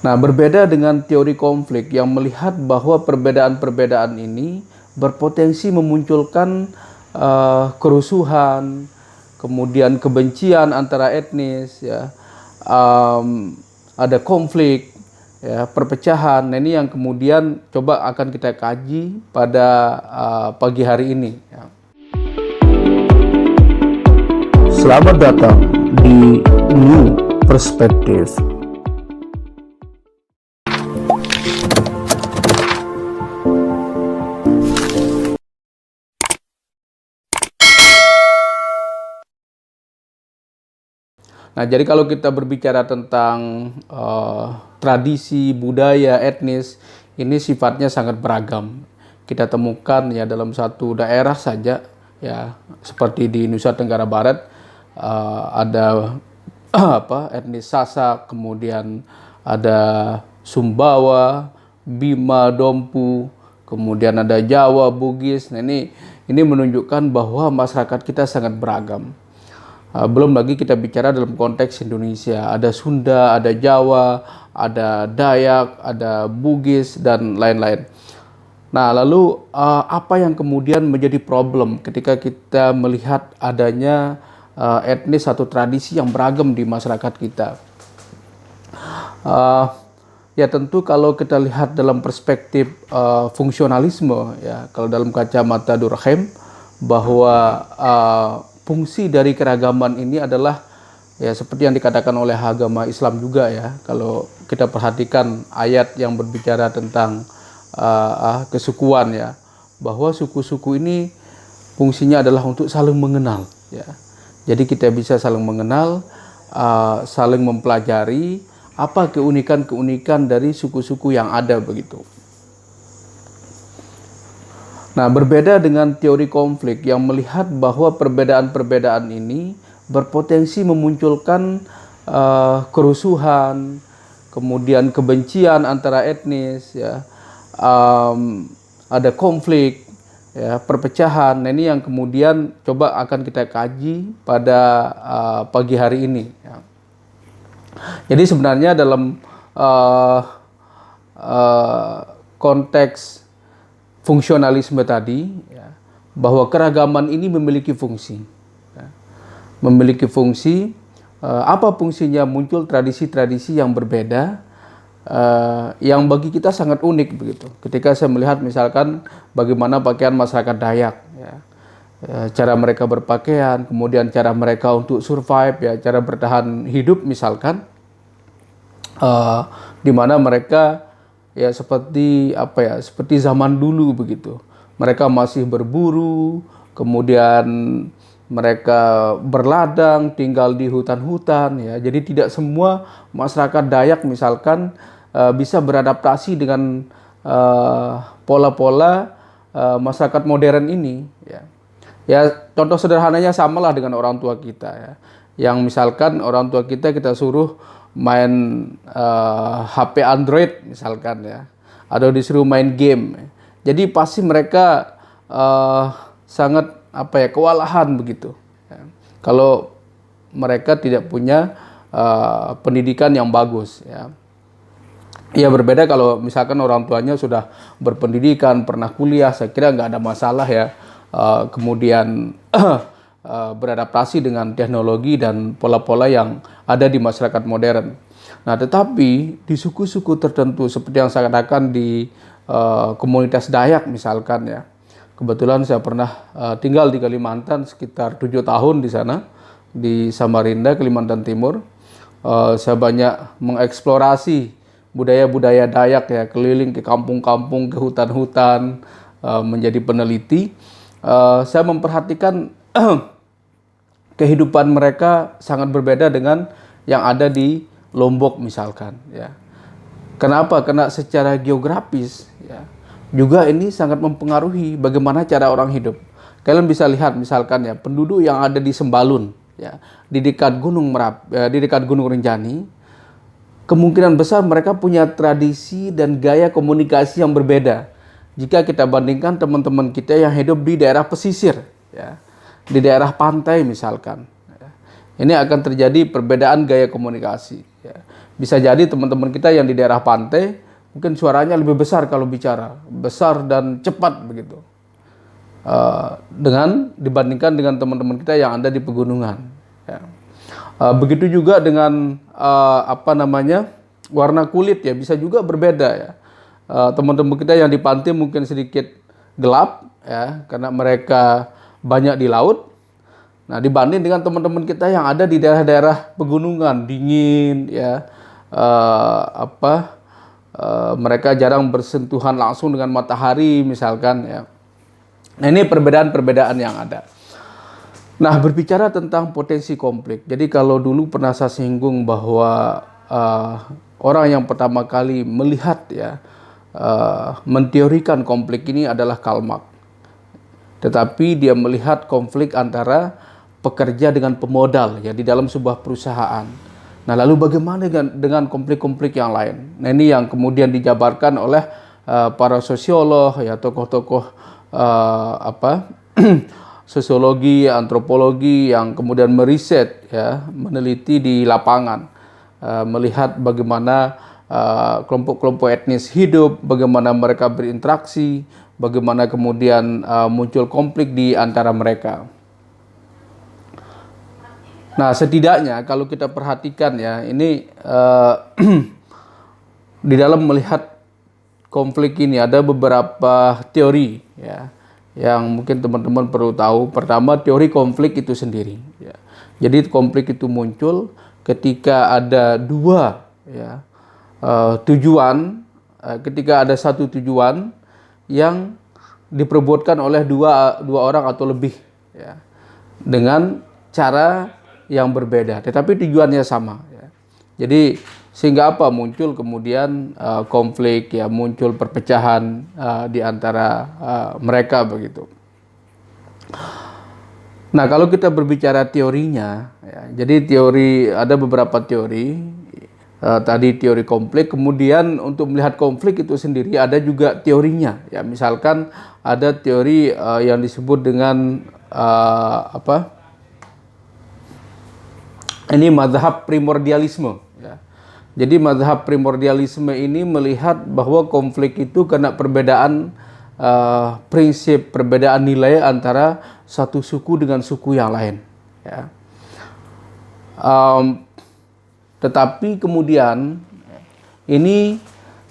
Nah, berbeda dengan teori konflik yang melihat bahwa perbedaan-perbedaan ini berpotensi memunculkan kerusuhan, kemudian kebencian antara etnis, ya, ada konflik, ya, perpecahan. Nah, ini yang kemudian coba akan kita kaji pada pagi hari ini. Ya. Selamat datang di New Perspective. Nah, jadi kalau kita berbicara tentang tradisi, budaya, etnis, ini sifatnya sangat beragam. Kita temukan ya dalam satu daerah saja, ya seperti di Nusa Tenggara Barat ada etnis Sasak, kemudian ada Sumbawa, Bima, Dompu, kemudian ada Jawa, Bugis. Nah, ini menunjukkan bahwa masyarakat kita sangat beragam. Belum lagi kita bicara dalam konteks Indonesia, ada Sunda, ada Jawa, ada Dayak, ada Bugis, dan lain-lain. Nah, lalu apa yang kemudian menjadi problem ketika kita melihat adanya etnis atau tradisi yang beragam di masyarakat kita? Ya tentu kalau kita lihat dalam perspektif fungsionalisme, ya kalau dalam kacamata Durkheim, bahwa fungsi dari keragaman ini adalah ya seperti yang dikatakan oleh agama Islam juga, ya. Kalau kita perhatikan ayat yang berbicara tentang kesukuan, ya, bahwa suku-suku ini fungsinya adalah untuk saling mengenal, ya. Jadi kita bisa saling mengenal, saling mempelajari apa keunikan-keunikan dari suku-suku yang ada begitu. Nah, berbeda dengan teori konflik yang melihat bahwa perbedaan-perbedaan ini berpotensi memunculkan kerusuhan, kemudian kebencian antara etnis, ya, ada konflik, ya, perpecahan. Nah, ini yang kemudian coba akan kita kaji pada pagi hari ini. Ya. Jadi sebenarnya dalam konteks fungsionalisme tadi, ya, bahwa keragaman ini memiliki fungsi, ya. Memiliki fungsi. Apa fungsinya? Muncul tradisi-tradisi yang berbeda, yang bagi kita sangat unik begitu. Ketika saya melihat misalkan bagaimana pakaian masyarakat Dayak, ya, cara mereka berpakaian, kemudian cara mereka untuk survive, ya, cara bertahan hidup misalkan, di mana mereka ya seperti seperti zaman dulu begitu. Mereka masih berburu, kemudian mereka berladang, tinggal di hutan-hutan, ya. Jadi tidak semua masyarakat Dayak misalkan bisa beradaptasi dengan pola-pola masyarakat modern ini, ya. Ya, contoh sederhananya samalah dengan orang tua kita, ya. Yang misalkan orang tua kita suruh main HP Android misalkan, ya, atau disuruh main game. Jadi pasti mereka sangat kewalahan begitu, ya, kalau mereka tidak punya pendidikan yang bagus, ya. Ya berbeda kalau misalkan orang tuanya sudah berpendidikan, pernah kuliah, saya kira nggak ada masalah, ya, kemudian beradaptasi dengan teknologi dan pola-pola yang ada di masyarakat modern. Nah, tetapi di suku-suku tertentu seperti yang saya katakan di komunitas Dayak misalkan, ya. Kebetulan saya pernah tinggal di Kalimantan sekitar 7 tahun di sana, di Samarinda, Kalimantan Timur. Saya banyak mengeksplorasi budaya-budaya Dayak, ya, keliling ke kampung-kampung, ke hutan-hutan, menjadi peneliti. Saya memperhatikan kehidupan mereka sangat berbeda dengan yang ada di Lombok misalkan, ya. Kenapa? Karena secara geografis, ya, juga ini sangat mempengaruhi bagaimana cara orang hidup. Kalian bisa lihat misalkan, ya, penduduk yang ada di Sembalun, ya, di dekat Gunung di dekat Gunung Rinjani, kemungkinan besar mereka punya tradisi dan gaya komunikasi yang berbeda jika kita bandingkan teman-teman kita yang hidup di daerah pesisir, ya, di daerah pantai misalkan. ini akan terjadi perbedaan gaya komunikasi. Ya. Bisa jadi teman-teman kita yang di daerah pantai mungkin suaranya lebih besar kalau bicara, besar dan cepat begitu. Dengan dibandingkan dengan teman-teman kita yang ada di pegunungan. Ya. Begitu juga dengan warna kulit ya bisa juga berbeda ya. Teman-teman kita yang di pantai mungkin sedikit gelap ya karena mereka banyak di laut. Nah, dibanding dengan teman-teman kita yang ada di daerah-daerah pegunungan, dingin, ya, mereka jarang bersentuhan langsung dengan matahari, misalkan, ya. Nah, ini perbedaan-perbedaan yang ada. Nah, berbicara tentang potensi konflik. Jadi kalau dulu pernah saya singgung bahwa orang yang pertama kali melihat, ya, menteorikan konflik ini adalah Karl Marx. Tetapi dia melihat konflik antara pekerja dengan pemodal ya di dalam sebuah perusahaan. Nah, lalu bagaimana dengan konflik-konflik yang lain? Nah, ini yang kemudian dijabarkan oleh para sosiolog ya, tokoh-tokoh sosiologi, antropologi yang kemudian meriset ya, meneliti di lapangan, melihat bagaimana kelompok-kelompok etnis hidup, bagaimana mereka berinteraksi, bagaimana kemudian muncul konflik di antara mereka. Nah, setidaknya kalau kita perhatikan ya, ini di dalam melihat konflik ini ada beberapa teori ya, yang mungkin teman-teman perlu tahu. Pertama, teori konflik itu sendiri. Ya. Jadi konflik itu muncul ketika ada dua ya, tujuan, ketika ada satu tujuan yang diperbuatkan oleh dua orang atau lebih ya, dengan cara yang berbeda, tetapi tujuannya sama. Ya. Jadi sehingga apa muncul kemudian konflik ya, muncul perpecahan di antara mereka begitu. Nah, kalau kita berbicara teorinya, ya, jadi ada beberapa teori. Tadi teori konflik, kemudian untuk melihat konflik itu sendiri ada juga teorinya. Ya, misalkan ada teori yang disebut dengan ini mazhab primordialisme. Ya. Jadi mazhab primordialisme ini melihat bahwa konflik itu karena perbedaan prinsip, perbedaan nilai antara satu suku dengan suku yang lain. Ya. Tetapi kemudian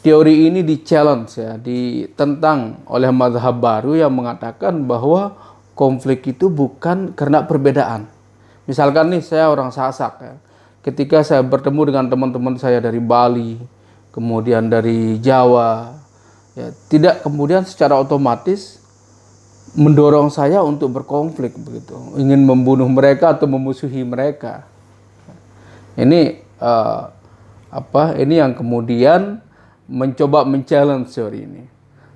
teori ini di-challenge ya, ditentang oleh mazhab baru yang mengatakan bahwa konflik itu bukan karena perbedaan. Misalkan nih saya orang Sasak ya. Ketika saya bertemu dengan teman-teman saya dari Bali, kemudian dari Jawa, ya, tidak kemudian secara otomatis mendorong saya untuk berkonflik begitu, ingin membunuh mereka atau memusuhi mereka. Ini yang kemudian mencoba men-challenge teori ini.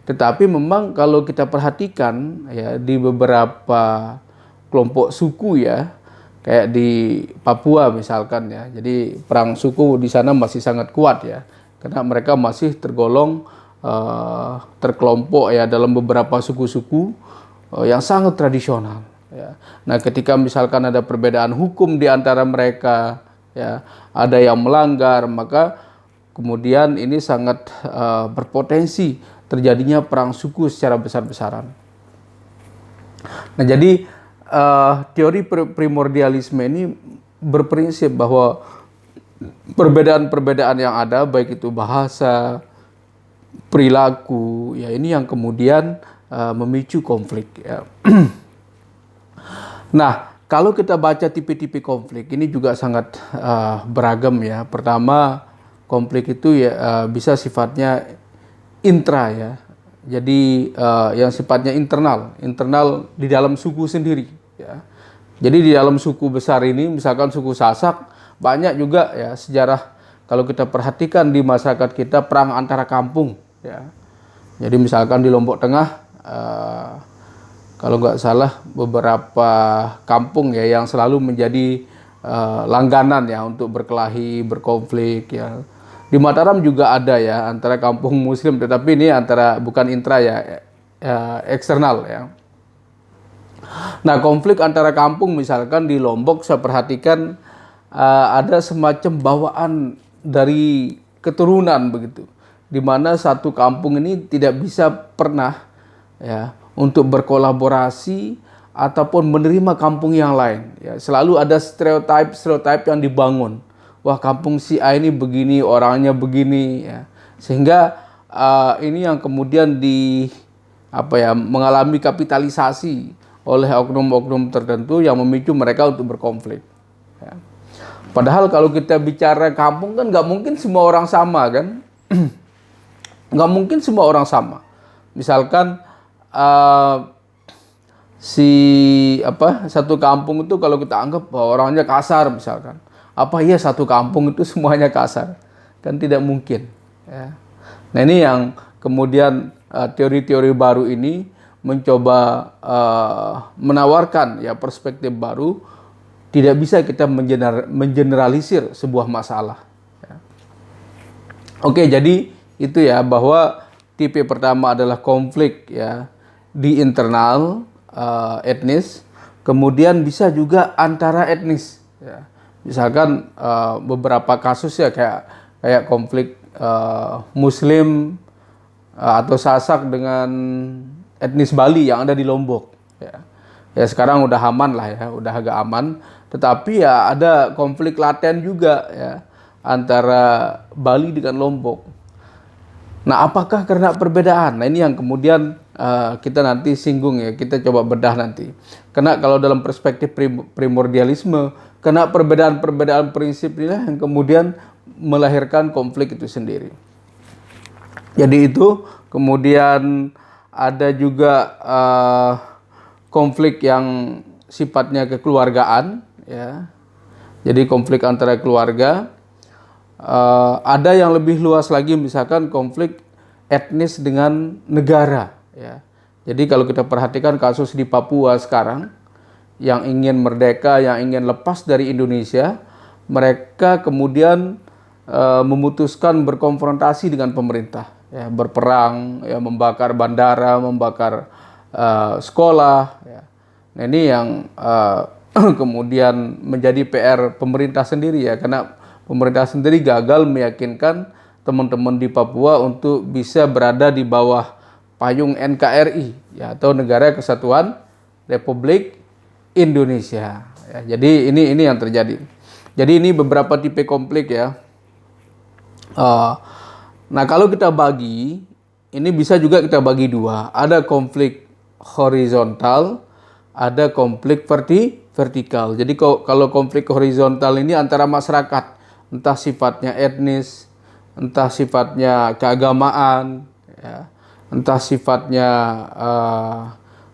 Tetapi memang kalau kita perhatikan ya di beberapa kelompok suku ya, kayak di Papua misalkan ya. Jadi perang suku di sana masih sangat kuat ya. Karena mereka masih tergolong terkelompok ya dalam beberapa suku-suku yang sangat tradisional ya. Nah, ketika misalkan ada perbedaan hukum di antara mereka ya, ada yang melanggar, maka kemudian ini sangat berpotensi terjadinya perang suku secara besar-besaran. Nah, jadi teori primordialisme ini berprinsip bahwa perbedaan-perbedaan yang ada, baik itu bahasa, perilaku, ya ini yang kemudian memicu konflik. Ya. Nah, kalau kita baca tipe-tipe konflik ini juga sangat beragam ya. Pertama, konflik itu ya bisa sifatnya intra ya. Jadi yang sifatnya internal di dalam suku sendiri ya. Jadi di dalam suku besar ini, misalkan suku Sasak, banyak juga ya sejarah kalau kita perhatikan di masyarakat kita perang antara kampung ya. Jadi misalkan di Lombok Tengah kalau nggak salah beberapa kampung ya yang selalu menjadi langganan ya untuk berkelahi, berkonflik ya. Di Mataram juga ada ya antara kampung Muslim, tetapi ini bukan intra ya, eksternal ya. Nah, konflik antara kampung misalkan di Lombok, saya perhatikan ada semacam bawaan dari keturunan begitu, di mana satu kampung ini tidak bisa pernah ya untuk berkolaborasi ataupun menerima kampung yang lain. Ya, selalu ada stereotip yang dibangun. Wah, kampung si A ini begini, orangnya begini, ya. Sehingga ini yang kemudian mengalami kapitalisasi oleh oknum-oknum tertentu yang memicu mereka untuk berkonflik. Ya. Padahal kalau kita bicara kampung kan nggak mungkin semua orang sama kan, nggak mungkin semua orang sama. Misalkan satu kampung itu kalau kita anggap bahwa orangnya kasar misalkan, apa iya satu kampung itu semuanya kasar? Kan tidak mungkin. Ya. Nah ini yang kemudian teori-teori baru ini mencoba menawarkan ya perspektif baru. Tidak bisa kita mengeneralisir sebuah masalah. Ya. Oke, jadi itu ya bahwa tipe pertama adalah konflik ya di internal etnis, kemudian bisa juga antara etnis. Ya. Misalkan beberapa kasus ya kayak konflik Muslim atau Sasak dengan etnis Bali yang ada di Lombok. Ya. Ya sekarang udah aman lah ya, udah agak aman. Tetapi ya ada konflik laten juga ya antara Bali dengan Lombok. Nah, apakah karena perbedaan? Nah, ini yang kemudian kita nanti singgung ya, kita coba bedah nanti. Karena kalau dalam perspektif primordialisme, karena perbedaan-perbedaan prinsip inilah yang kemudian melahirkan konflik itu sendiri. Jadi itu kemudian ada juga konflik yang sifatnya kekeluargaan, ya. Jadi konflik antara keluarga. Ada yang lebih luas lagi, misalkan konflik etnis dengan negara. Ya. Jadi kalau kita perhatikan kasus di Papua sekarang, yang ingin merdeka, yang ingin lepas dari Indonesia, mereka kemudian memutuskan berkonfrontasi dengan pemerintah, ya, berperang, ya, membakar bandara, membakar sekolah. Ya. Nah ini yang kemudian menjadi PR pemerintah sendiri ya, karena pemerintah sendiri gagal meyakinkan teman-teman di Papua untuk bisa berada di bawah payung NKRI ya, atau Negara Kesatuan Republik Indonesia. Ya, jadi ini yang terjadi. Jadi ini beberapa tipe konflik ya. Nah kalau kita bagi, ini bisa juga kita bagi dua. Ada konflik horizontal, ada konflik vertikal. Jadi kalau konflik horizontal ini antara masyarakat, entah sifatnya etnis, entah sifatnya keagamaan, ya, entah sifatnya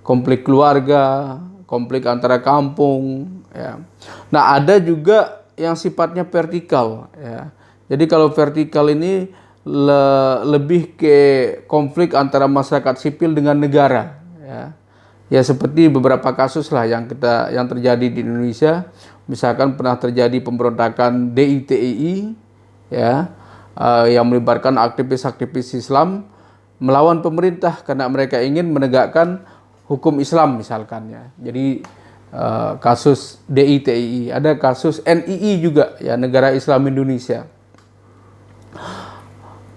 konflik keluarga, konflik antara kampung. Ya. Nah ada juga yang sifatnya vertikal. Ya. Jadi kalau vertikal ini lebih ke konflik antara masyarakat sipil dengan negara. Ya. Ya seperti beberapa kasus lah yang terjadi di Indonesia. Misalkan pernah terjadi pemberontakan DITII ya, yang melibatkan aktivis-aktivis Islam melawan pemerintah karena mereka ingin menegakkan hukum Islam misalkan ya. Jadi kasus DITII, ada kasus NII juga ya, Negara Islam Indonesia.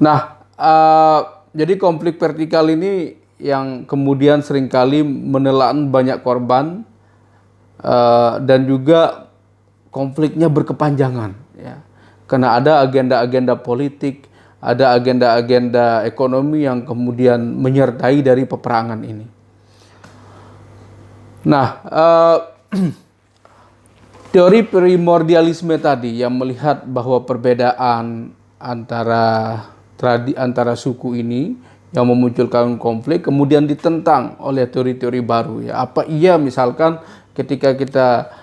Nah, jadi konflik vertikal ini yang kemudian seringkali menelan banyak korban dan juga konfliknya berkepanjangan ya. Karena ada agenda-agenda politik, ada agenda-agenda ekonomi yang kemudian menyertai dari peperangan ini. Nah, teori primordialisme tadi yang melihat bahwa perbedaan antara suku ini yang memunculkan konflik kemudian ditentang oleh teori-teori baru ya. Apa iya misalkan ketika kita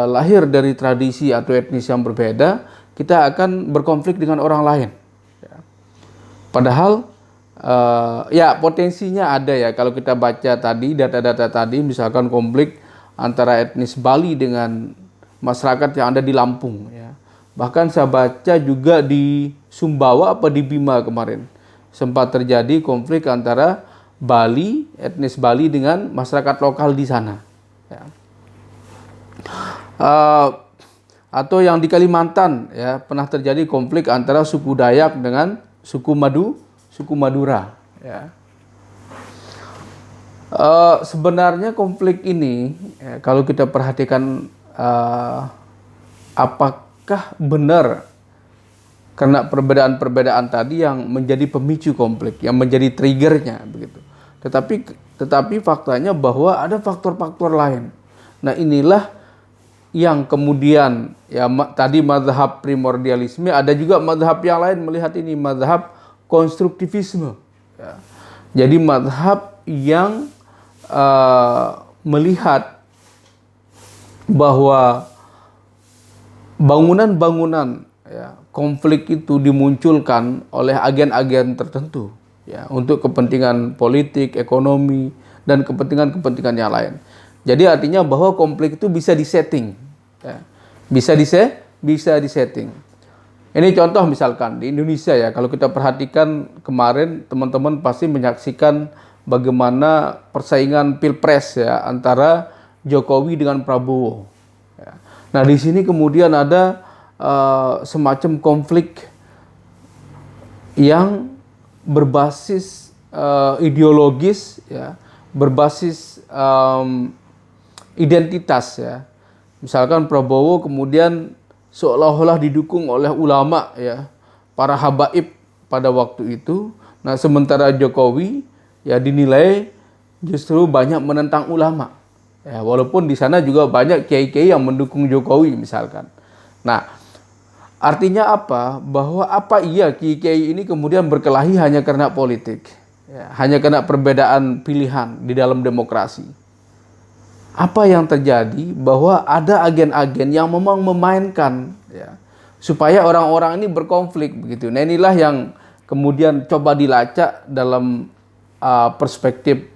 lahir dari tradisi atau etnis yang berbeda, kita akan berkonflik dengan orang lain. Ya. Padahal ya potensinya ada ya, kalau kita baca tadi data-data tadi, misalkan konflik antara etnis Bali dengan masyarakat yang ada di Lampung. Ya. Bahkan saya baca juga di Sumbawa apa di Bima kemarin sempat terjadi konflik antara Bali, etnis Bali dengan masyarakat lokal di sana. Ya. Atau yang di Kalimantan ya pernah terjadi konflik antara suku Dayak dengan suku Madura. Ya. Sebenarnya konflik ini ya, kalau kita perhatikan apakah benar karena perbedaan-perbedaan tadi yang menjadi pemicu konflik, yang menjadi triggernya begitu. Tetapi faktanya bahwa ada faktor-faktor lain. Nah, inilah yang kemudian ya tadi mazhab primordialisme, ada juga mazhab yang lain melihat ini mazhab konstruktivisme. Ya. Jadi mazhab yang melihat bahwa bangunan-bangunan ya, konflik itu dimunculkan oleh agen-agen tertentu ya, untuk kepentingan politik, ekonomi, dan kepentingan-kepentingan yang lain. Jadi artinya bahwa konflik itu bisa disetting, ya. bisa disetting. Ini contoh misalkan di Indonesia ya, kalau kita perhatikan kemarin teman-teman pasti menyaksikan bagaimana persaingan pilpres ya antara Jokowi dengan Prabowo. Ya. Nah di sini kemudian ada semacam konflik yang berbasis ideologis, ya, berbasis identitas ya. Misalkan Prabowo kemudian seolah-olah didukung oleh ulama ya, para habaib pada waktu itu. Nah sementara Jokowi ya dinilai justru banyak menentang ulama. Ya, walaupun di sana juga banyak kiai-kiai yang mendukung Jokowi misalkan. Nah, artinya apa? Bahwa apa iya kiai-kiai ini kemudian berkelahi hanya karena politik, ya, hanya karena perbedaan pilihan di dalam demokrasi. Apa yang terjadi? Bahwa ada agen-agen yang memang memainkan, ya, supaya orang-orang ini berkonflik begitu. Nah inilah yang kemudian coba dilacak dalam perspektif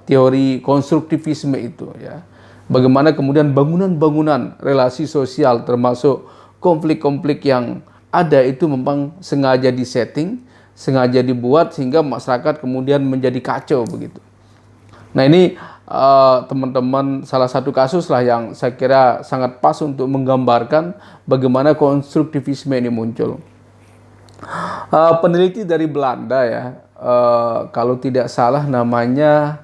teori konstruktivisme itu, ya. Bagaimana kemudian bangunan-bangunan relasi sosial termasuk konflik-konflik yang ada itu memang sengaja disetting, sengaja dibuat sehingga masyarakat kemudian menjadi kacau begitu. Nah ini teman-teman salah satu kasus lah yang saya kira sangat pas untuk menggambarkan bagaimana konstruktivisme ini muncul. Peneliti dari Belanda ya, kalau tidak salah namanya,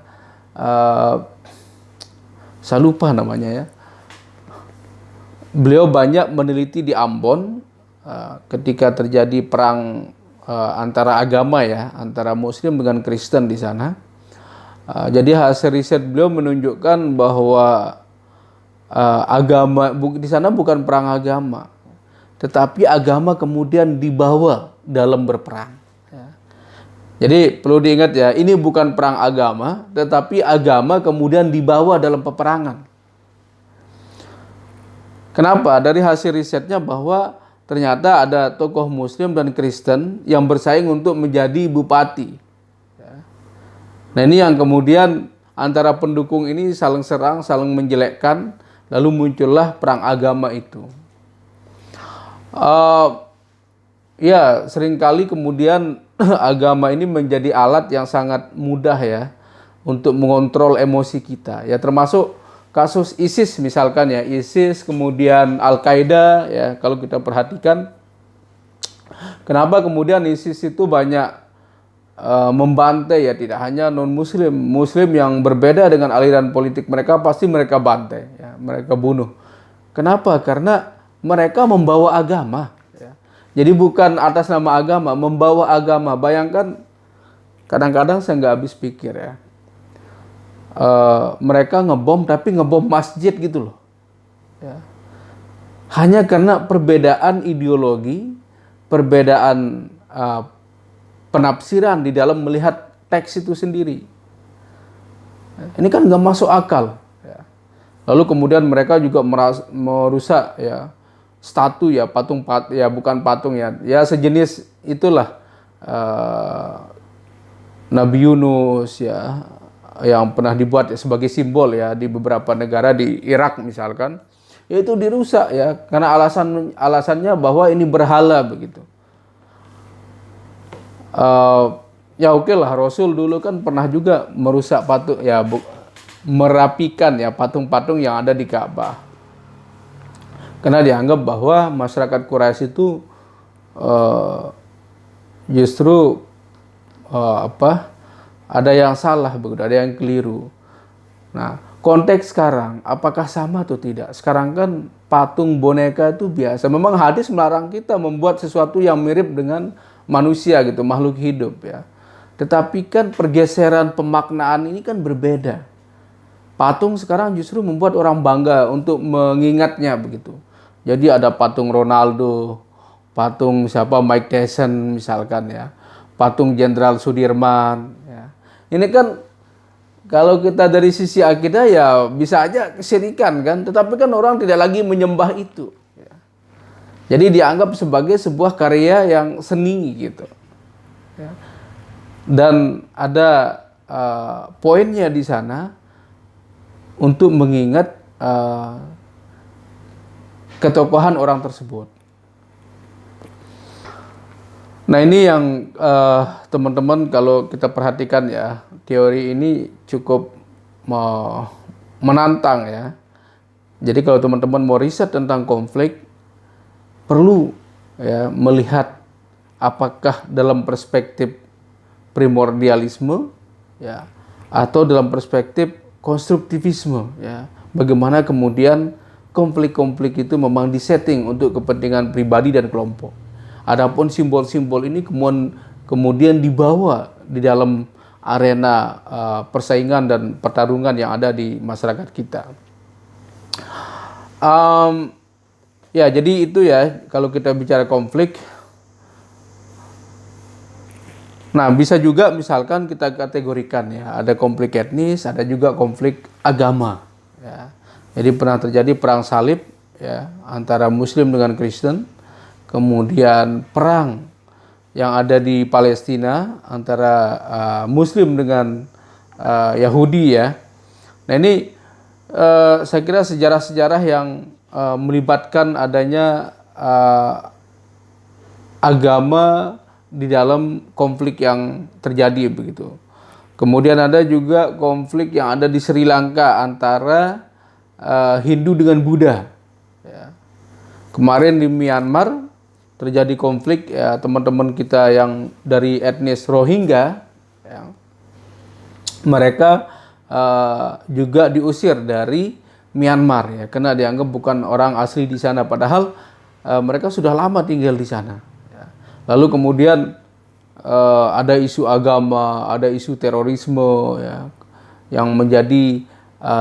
saya lupa namanya ya. Beliau banyak meneliti di Ambon ketika terjadi perang antara agama ya, antara Muslim dengan Kristen di sana. Jadi hasil riset beliau menunjukkan bahwa agama di sana bukan perang agama, tetapi agama kemudian dibawa dalam berperang. Jadi perlu diingat ya, ini bukan perang agama, tetapi agama kemudian dibawa dalam peperangan. Kenapa? Dari hasil risetnya bahwa ternyata ada tokoh Muslim dan Kristen yang bersaing untuk menjadi bupati. Nah ini yang kemudian antara pendukung ini saling serang, saling menjelekkan, lalu muncullah perang agama itu. Ya seringkali kemudian agama ini menjadi alat yang sangat mudah ya untuk mengontrol emosi kita. Ya termasuk kasus ISIS misalkan ya, ISIS kemudian Al-Qaeda ya, kalau kita perhatikan kenapa kemudian ISIS itu banyak membantai ya, tidak hanya non-muslim, muslim yang berbeda dengan aliran politik mereka pasti mereka bantai ya, mereka bunuh. Kenapa? Karena mereka membawa agama ya. Jadi bukan atas nama agama, membawa agama. Bayangkan kadang-kadang saya nggak habis pikir ya, mereka ngebom tapi ngebom masjid gitu loh ya. Hanya karena perbedaan ideologi, perbedaan penafsiran di dalam melihat teks itu sendiri. Ini kan nggak masuk akal ya. Lalu kemudian mereka juga merusak ya statu ya, ya bukan patung ya, ya sejenis itulah Nabi Yunus ya, yang pernah dibuat sebagai simbol ya di beberapa negara, di Irak misalkan, itu dirusak ya karena alasannya bahwa ini berhala begitu. Ya oke lah, Rasul dulu kan pernah juga merusak patung ya, merapikan ya patung-patung yang ada di Ka'bah. Karena dianggap bahwa masyarakat Quraisy itu justru ada yang salah begitu, ada yang keliru. Nah, konteks sekarang apakah sama atau tidak? Sekarang kan patung boneka itu biasa. Memang hadis melarang kita membuat sesuatu yang mirip dengan manusia gitu, makhluk hidup ya. Tetapi kan pergeseran pemaknaan ini kan berbeda. Patung sekarang justru membuat orang bangga untuk mengingatnya begitu. Jadi ada patung Ronaldo, patung siapa Mike Tyson misalkan ya, patung Jenderal Sudirman. Ya. Ini kan kalau kita dari sisi akidah ya bisa aja kesyirikan kan, tetapi kan orang tidak lagi menyembah itu. Ya. Jadi dianggap sebagai sebuah karya yang seni gitu. Ya. Dan ada poinnya di sana untuk mengingat ketokohan orang tersebut. Nah ini yang teman-teman kalau kita perhatikan ya, teori ini cukup menantang ya. Jadi kalau teman-teman mau riset tentang konflik, perlu ya melihat apakah dalam perspektif primordialisme ya atau dalam perspektif konstruktivisme ya. Bagaimana kemudian konflik-konflik itu memang disetting untuk kepentingan pribadi dan kelompok. Adapun simbol-simbol ini kemudian dibawa di dalam arena persaingan dan pertarungan yang ada di masyarakat kita. Ya, jadi itu ya kalau kita bicara konflik. Nah, bisa juga misalkan kita kategorikan ya, ada konflik etnis, ada juga konflik agama. Ya. Jadi pernah terjadi perang salib ya antara Muslim dengan Kristen, kemudian perang yang ada di Palestina antara Muslim dengan Yahudi ya. Nah ini saya kira sejarah-sejarah yang melibatkan adanya agama di dalam konflik yang terjadi begitu. Kemudian ada juga konflik yang ada di Sri Lanka antara Hindu dengan Buddha. Ya. Kemarin di Myanmar terjadi konflik ya, teman-teman kita yang dari etnis Rohingya, ya, mereka juga diusir dari Myanmar ya, karena dianggap bukan orang asli di sana, padahal mereka sudah lama tinggal di sana. Lalu kemudian ada isu agama, ada isu terorisme ya, yang menjadi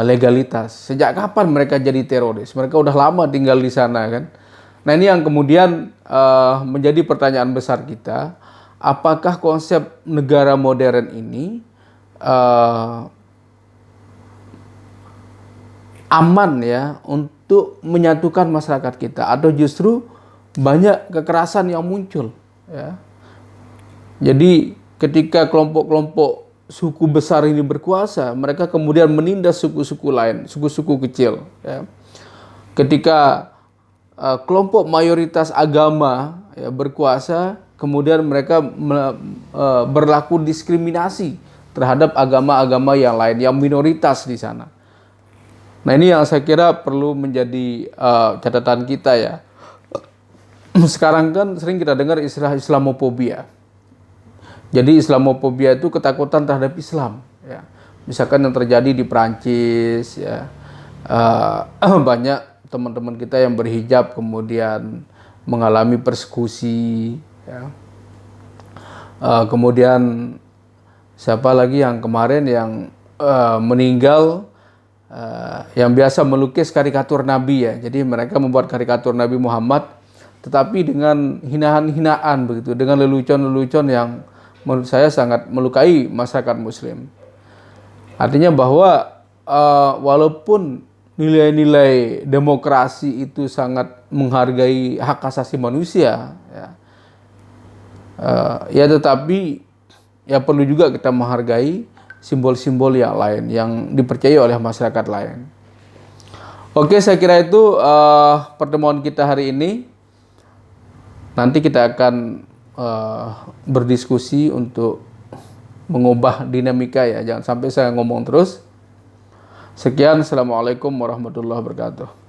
legalitas. Sejak kapan mereka jadi teroris? Mereka udah lama tinggal di sana kan. Nah ini yang kemudian menjadi pertanyaan besar kita. Apakah konsep negara modern ini aman ya untuk menyatukan masyarakat kita, atau justru banyak kekerasan yang muncul? Ya. Jadi ketika kelompok-kelompok suku besar ini berkuasa, mereka kemudian menindas suku-suku lain, suku-suku kecil. Ya. Ketika kelompok mayoritas agama ya, berkuasa, kemudian mereka berlaku diskriminasi terhadap agama-agama yang lain, yang minoritas di sana. Nah ini yang saya kira perlu menjadi catatan kita ya. Sekarang kan sering kita dengar istilah Islamofobia. Jadi Islamofobia itu ketakutan terhadap Islam. Ya. Misalkan yang terjadi di Perancis, ya, banyak teman-teman kita yang berhijab kemudian mengalami persekusi. Ya. Kemudian siapa lagi yang kemarin yang meninggal, yang biasa melukis karikatur Nabi ya. Jadi mereka membuat karikatur Nabi Muhammad, tetapi dengan hinaan-hinaan begitu, dengan lelucon-lelucon yang menurut saya sangat melukai masyarakat Muslim. Artinya bahwa walaupun nilai-nilai demokrasi itu sangat menghargai hak asasi manusia, ya tetapi ya perlu juga kita menghargai simbol-simbol yang lain yang dipercayai oleh masyarakat lain. Oke, saya kira itu pertemuan kita hari ini. Nanti kita akan berdiskusi untuk mengubah dinamika ya. Jangan sampai saya ngomong terus. Sekian, assalamualaikum warahmatullahi wabarakatuh.